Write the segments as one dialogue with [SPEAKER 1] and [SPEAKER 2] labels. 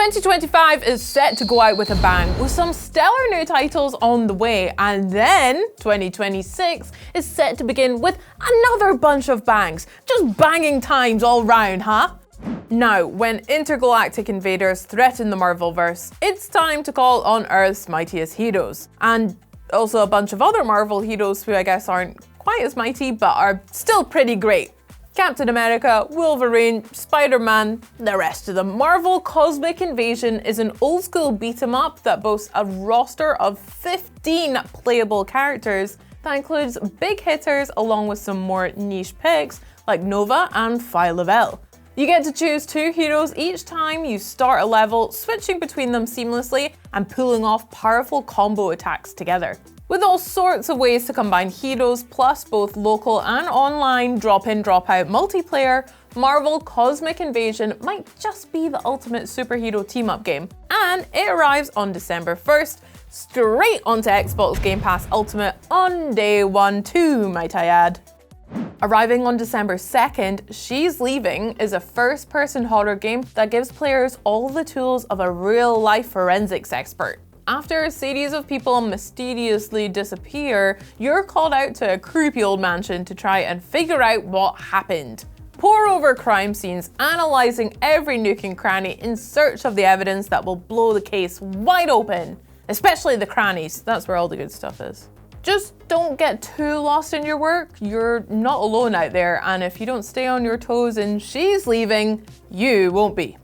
[SPEAKER 1] 2025 is set to go out with a bang, with some stellar new titles on the way, and then 2026 is set to begin with another bunch of bangs. Just banging times all round, huh? Now, when intergalactic invaders threaten the Marvelverse, it's time to call on Earth's mightiest heroes. And also a bunch of other Marvel heroes who I guess aren't quite as mighty, but are still pretty great. Captain America, Wolverine, Spider-Man, the rest of them. Marvel Cosmic Invasion is an old-school beat-em-up that boasts a roster of 15 playable characters that includes big hitters along with some more niche picks like Nova and Phyla-Vell. You get to choose 2 heroes each time you start a level, switching between them seamlessly and pulling off powerful combo attacks together. With all sorts of ways to combine heroes, plus both local and online drop-in, drop-out multiplayer, Marvel Cosmic Invasion might just be the ultimate superhero team-up game. And it arrives on December 1st, straight onto Xbox Game Pass Ultimate on day 1 too, might I add. Arriving on December 2nd, She's Leaving is a first-person horror game that gives players all the tools of a real-life forensics expert. After a series of people mysteriously disappear, you're called out to a creepy old mansion to try and figure out what happened. Pore over crime scenes, analysing every nook and cranny in search of the evidence that will blow the case wide open. Especially the crannies, that's where all the good stuff is. Just don't get too lost in your work. You're not alone out there, and if you don't stay on your toes and She's Leaving, you won't be.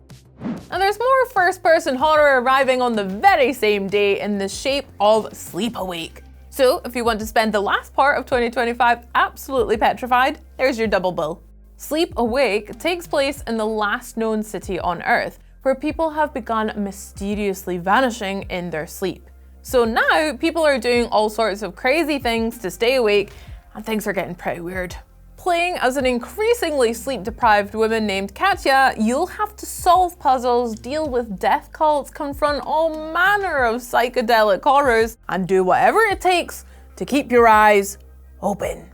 [SPEAKER 1] And there's more first-person horror arriving on the very same day in the shape of Sleep Awake. So if you want to spend the last part of 2025 absolutely petrified, there's your double bill. Sleep Awake takes place in the last known city on Earth, where people have begun mysteriously vanishing in their sleep. So now people are doing all sorts of crazy things to stay awake, and things are getting pretty weird. Playing as an increasingly sleep-deprived woman named Katya, you'll have to solve puzzles, deal with death cults, confront all manner of psychedelic horrors, and do whatever it takes to keep your eyes open.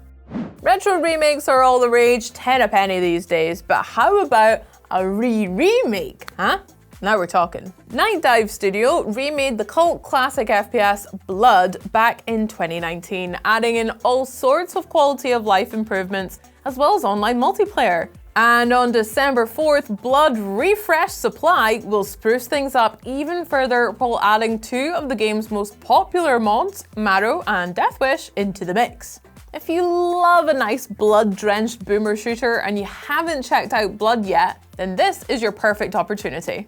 [SPEAKER 1] Retro remakes are all the rage, 10 a penny these days, but how about a remake, huh? Now we're talking. Night Dive Studio remade the cult classic FPS Blood back in 2019, adding in all sorts of quality of life improvements, as well as online multiplayer. And on December 4th, Blood Refresh Supply will spruce things up even further while adding 2 of the game's most popular mods, Marrow and Deathwish, into the mix. If you love a nice blood-drenched boomer shooter and you haven't checked out Blood yet, then this is your perfect opportunity.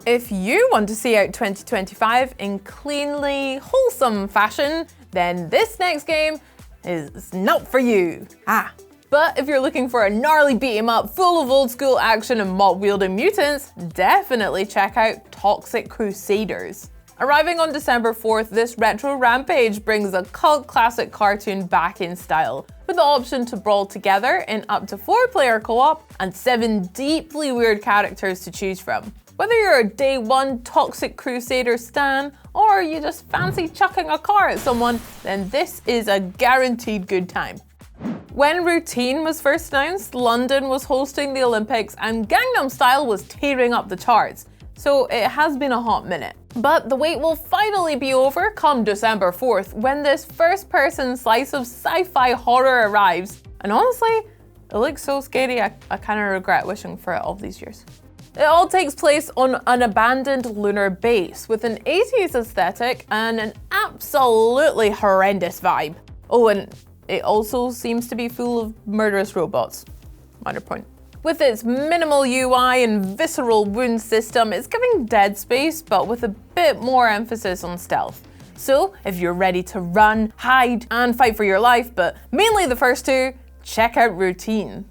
[SPEAKER 1] If you want to see out 2025 in cleanly, wholesome fashion, then this next game is not for you. But if you're looking for a gnarly beat-em-up full of old-school action and mop-wielding mutants, definitely check out Toxic Crusaders. Arriving on December 4th, this retro rampage brings a cult classic cartoon back in style, with the option to brawl together in up to 4-player co-op and 7 deeply weird characters to choose from. Whether you're a day 1 Toxic Crusader stan, or you just fancy chucking a car at someone, then this is a guaranteed good time. When Routine was first announced, London was hosting the Olympics and Gangnam Style was tearing up the charts, so it has been a hot minute. But the wait will finally be over come December 4th, when this first-person slice of sci-fi horror arrives. And honestly, it looks so scary, I kind of regret wishing for it all these years. It all takes place on an abandoned lunar base with an 80s aesthetic and an absolutely horrendous vibe. Oh, and it also seems to be full of murderous robots. Minor point. With its minimal UI and visceral wound system, it's giving Dead Space, but with a bit more emphasis on stealth. So, if you're ready to run, hide, and fight for your life, but mainly the first 2, check out Routine.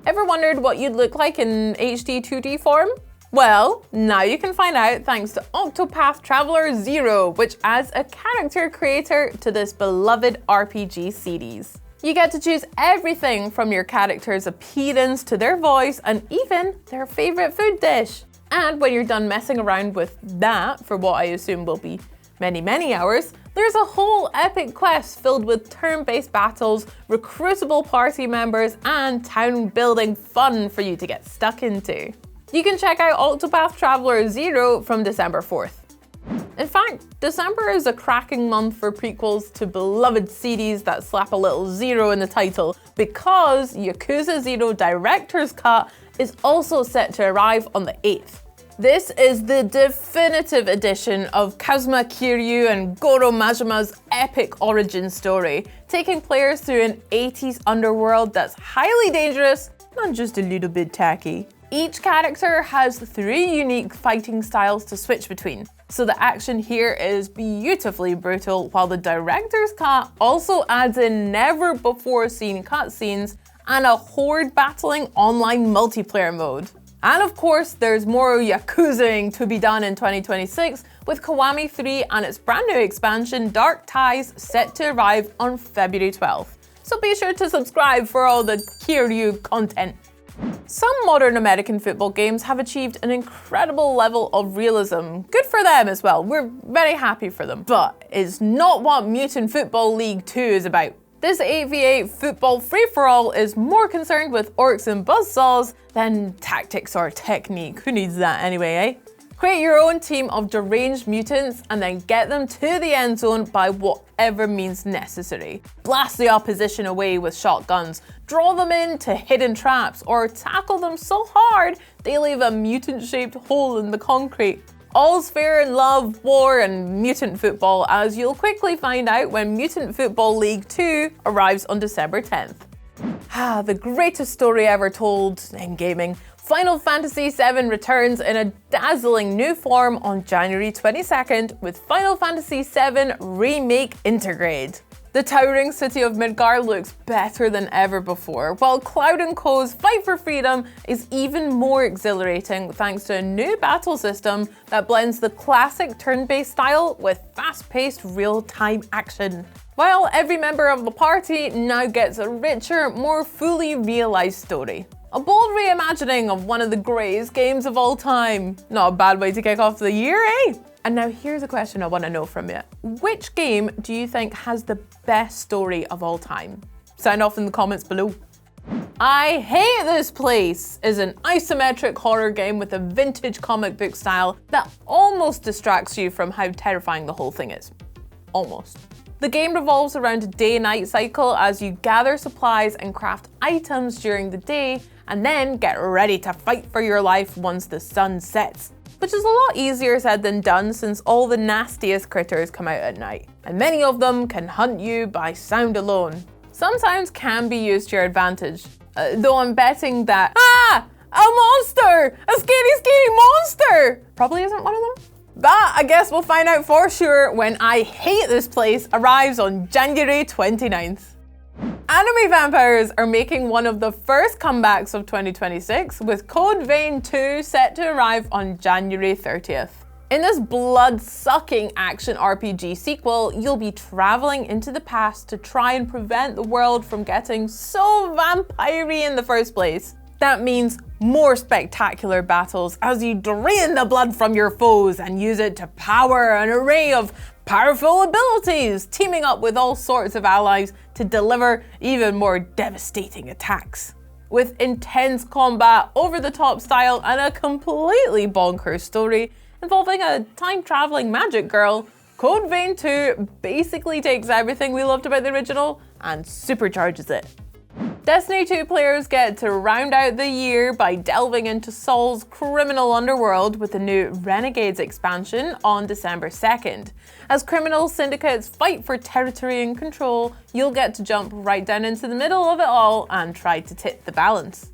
[SPEAKER 1] Ever wondered what you'd look like in HD 2D form? Well, now you can find out thanks to Octopath Traveler 0, which adds a character creator to this beloved RPG series. You get to choose everything from your character's appearance to their voice and even their favorite food dish. And when you're done messing around with that, for what I assume will be many hours, there's a whole epic quest filled with turn-based battles, recruitable party members, and town-building fun for you to get stuck into. You can check out Octopath Traveler 0 from December 4th. In fact, December is a cracking month for prequels to beloved series that slap a little 0 in the title, because Yakuza 0 Director's Cut is also set to arrive on the 8th. This is the definitive edition of Kazuma Kiryu and Goro Majima's epic origin story, taking players through an 80s underworld that's highly dangerous, not just a little bit tacky. Each character has 3 unique fighting styles to switch between, so the action here is beautifully brutal, while the director's cut also adds in never-before-seen cutscenes and a horde battling online multiplayer mode. And of course, there's more Yakuzaing to be done in 2026, with Kiwami 3 and its brand new expansion Dark Ties set to arrive on February 12th. So be sure to subscribe for all the Kiryu content. Some modern American football games have achieved an incredible level of realism. Good for them as well, we're very happy for them. But it's not what Mutant Football League 2 is about. This 8v8 football free-for-all is more concerned with orcs and buzzsaws than tactics or technique. Who needs that anyway, eh? Create your own team of deranged mutants and then get them to the end zone by whatever means necessary. Blast the opposition away with shotguns, draw them into hidden traps, or tackle them so hard they leave a mutant-shaped hole in the concrete. All's fair in love, war, and mutant football, as you'll quickly find out when Mutant Football League 2 arrives on December 10th. The greatest story ever told in gaming. Final Fantasy VII returns in a dazzling new form on January 22nd with Final Fantasy VII Remake Intergrade. The towering city of Midgar looks better than ever before, while Cloud & Co.'s fight for freedom is even more exhilarating thanks to a new battle system that blends the classic turn-based style with fast-paced real-time action. While every member of the party now gets a richer, more fully realized story. A bold reimagining of one of the greatest games of all time. Not a bad way to kick off the year, eh? And now here's a question I want to know from you. Which game do you think has the best story of all time? Sound off in the comments below. I Hate This Place is an isometric horror game with a vintage comic book style that almost distracts you from how terrifying the whole thing is. Almost. The game revolves around a day-night cycle as you gather supplies and craft items during the day, and then get ready to fight for your life once the sun sets. Which is a lot easier said than done since all the nastiest critters come out at night, and many of them can hunt you by sound alone. Sometimes can be used to your advantage, though I'm betting that, a monster! A scary monster! Probably isn't one of them. That, I guess we'll find out for sure when I Hate This Place arrives on January 29th. Anime vampires are making one of the first comebacks of 2026, with Code Vein 2 set to arrive on January 30th. In this blood-sucking action RPG sequel, you'll be traveling into the past to try and prevent the world from getting so vampire-y in the first place. That means more spectacular battles as you drain the blood from your foes and use it to power an array of powerful abilities, teaming up with all sorts of allies to deliver even more devastating attacks. With intense combat, over-the-top style, and a completely bonkers story involving a time-traveling magic girl, Code Vein 2 basically takes everything we loved about the original and supercharges it. Destiny 2 players get to round out the year by delving into Saul's criminal underworld with the new Renegades expansion on December 2nd. As criminal syndicates fight for territory and control, you'll get to jump right down into the middle of it all and try to tip the balance.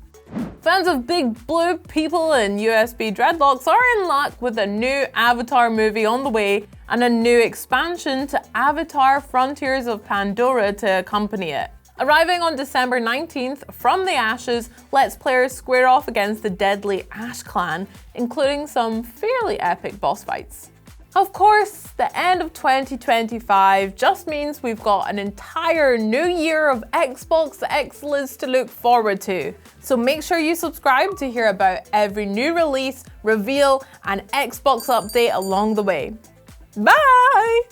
[SPEAKER 1] Fans of big blue people and USB dreadlocks are in luck with a new Avatar movie on the way and a new expansion to Avatar Frontiers of Pandora to accompany it. Arriving on December 19th, From the Ashes lets players square off against the deadly Ash Clan, including some fairly epic boss fights. Of course, the end of 2025 just means we've got an entire new year of Xbox excellence to look forward to. So make sure you subscribe to hear about every new release, reveal, and Xbox update along the way. Bye!